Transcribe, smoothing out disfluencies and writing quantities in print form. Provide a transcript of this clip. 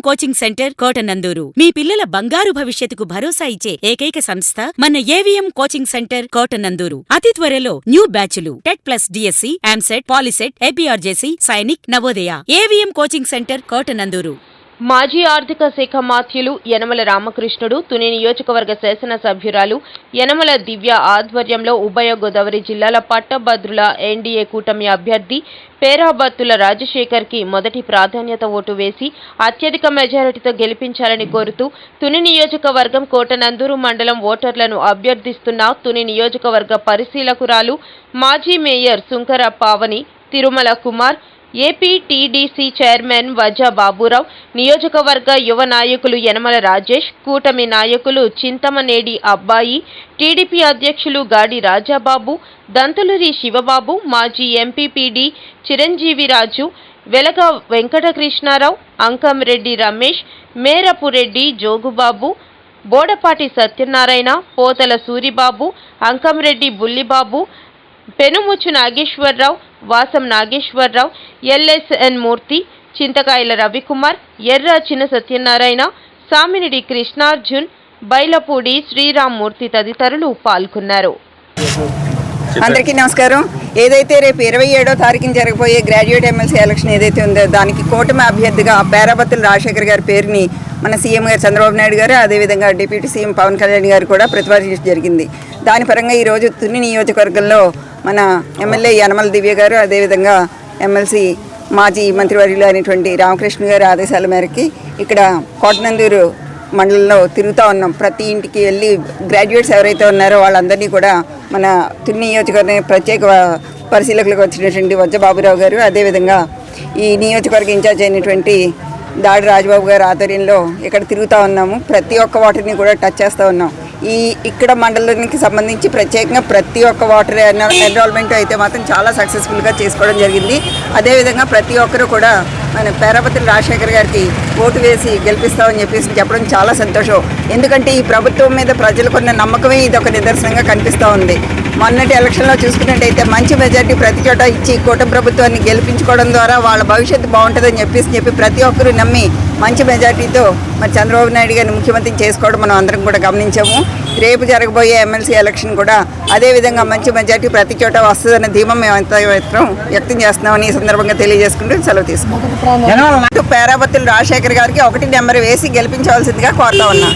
Coaching centre Kotananduru మీ పిల్లల బంగారు భవిష్యత్తుకు భరోసా ఇచ్చే ఏకైక సంస్థ మన ఏవిఎం కోచింగ్ సెంటర్ కోటనందూరు. అతి త్వరలో న్యూ బ్యాచ్లు టెట్ ప్లస్ డిఎస్సి, ఆమ్సెట్, POLYCET, APRJC, Sainik, Navodaya. AVM coaching centre Kotananduru. మాజీ ఆర్థిక శాఖ మాత్యులు యనమల రామకృష్ణుడు, తుని నియోజకవర్గ శాసనసభ్యురాలు యనమల దివ్య ఆధ్వర్యంలో ఉభయ గోదావరి జిల్లాల పట్టభద్రుల ఎన్డీఏ కూటమి అభ్యర్థి పేరాబత్తుల రాజశేఖర్కి మొదటి ప్రాధాన్యత ఓటు వేసి అత్యధిక మెజారిటీతో గెలిపించాలని కోరుతూ తుని నియోజకవర్గం కోటనందూరు మండలం ఓటర్లను అభ్యర్థిస్తున్న తుని నియోజకవర్గ పరిశీలకురాలు మాజీ mayor Sunkara Pavani, Tirumala Kumar, AP TDC chairman Vajja Baburao, నియోజకవర్గ యువ నాయకులు యనమల రాజేష్, కూటమి నాయకులు చింతమనేడి అబ్బాయి, టీడీపీ అధ్యక్షులు గాడి రాజాబాబు, దంతులూరి శివబాబు, మాజీ ఎంపీపీడీ చిరంజీవిరాజు, వెలగ వెంకటకృష్ణారావు, అంకంరెడ్డి రమేష్, మేరపురెడ్డి జోగుబాబు, బోడపాటి సత్యనారాయణ, పోతల సూరిబాబు, అంకంరెడ్డి బుల్లిబాబు, పెనుముచ్చు నాగేశ్వరరావు, వాసం నాగేశ్వరరావు, ఎల్ఎస్ఎన్ మూర్తి, చింతకాయల రవికుమార్, ఎర్ర చిన్న సత్యనారాయణ, సామినిడి కృష్ణార్జున్, బైలపూడి శ్రీరామ్మూర్తి తదితరులు పాల్గొన్నారు. అందరికీ నమస్కారం. ఏదైతే రేపు 27వ తారీఖున జరగబోయే గ్రాడ్యుయేట్ ఎమ్మెల్సీ ఎలక్షన్ ఏదైతే ఉందో దానికి కూటమి అభ్యర్థిగా పేరాబత్తుల రాజశేఖర్ గారి పేరుని మన సీఎం గారు చంద్రబాబు నాయుడు గారు, అదేవిధంగా డిప్యూటీ సీఎం పవన్ కళ్యాణ్ గారు కూడా ప్రతిపాదించడం జరిగింది. దాని పరంగా ఈరోజు తుని నియోజకవర్గంలో మన ఎమ్మెల్యే యనమల దివ్య గారు, అదేవిధంగా ఎమ్మెల్సీ మాజీ మంత్రివర్యులు అయినటువంటి రామకృష్ణ గారి ఆదేశాల మేరకి ఇక్కడ కోటనందూరు మండలంలో తిరుగుతూ ఉన్నాం. ప్రతి ఇంటికి వెళ్ళి గ్రాడ్యుయేట్స్ ఎవరైతే ఉన్నారో వాళ్ళందరినీ కూడా మన తుని నియోజకవర్గం ప్రత్యేక పరిశీలకులకు వచ్చినటువంటి వజ్జా బాబురావు గారు, అదేవిధంగా ఈ నియోజకవర్గ ఇన్ఛార్జ్ అయినటువంటి దాడి రాజబాబు గారి ఆధ్వర్యంలో ఇక్కడ తిరుగుతూ ఉన్నాము. ప్రతి ఒక్క వాటర్ని కూడా టచ్ చేస్తూ ఉన్నాం. ఇక్కడ మండలానికి సంబంధించి ప్రత్యేకంగా ప్రతి ఒక్క వాటర్ ఎన్రోల్మెంట్ అయితే మాత్రం చాలా సక్సెస్ఫుల్గా చేసుకోవడం జరిగింది. అదేవిధంగా ప్రతి ఒక్కరూ కూడా మన పేరాబత్తుల రాజశేఖర్ గారికి ఓటు వేసి గెలిపిస్తామని చెప్పడం చాలా సంతోషం. ఎందుకంటే ఈ ప్రభుత్వం మీద ప్రజలకున్న నమ్మకమే ఇది ఒక నిదర్శనంగా కనిపిస్తూ ఉంది. మొన్నటి ఎలక్షన్లో చూసుకున్నట్టయితే మంచి మెజార్టీ ప్రతి చోట ఇచ్చి కూటమి ప్రభుత్వాన్ని గెలిపించుకోవడం ద్వారా వాళ్ళ భవిష్యత్తు బాగుంటుందని చెప్పి ప్రతి ఒక్కరూ నమ్మి మంచి మెజార్టీతో మరి చంద్రబాబు నాయుడు గారిని ముఖ్యమంత్రిని చేసుకోవడం మనం అందరం కూడా గమనించాము. రేపు జరగబోయే ఎమ్మెల్సీ ఎలక్షన్ కూడా అదేవిధంగా మంచి మెజార్టీ ప్రతి చోట వస్తుందన్న ధీమం మేము అంతా వ్యక్తం చేస్తున్నామని ఈ సందర్భంగా తెలియజేసుకుంటూ సెలవు తీసుకుంటాం. పేరాబత్తుల రాజశేఖర్ గారికి 1 నెంబర్ వేసి గెలిపించవలసిందిగా కోరుతా ఉన్నా.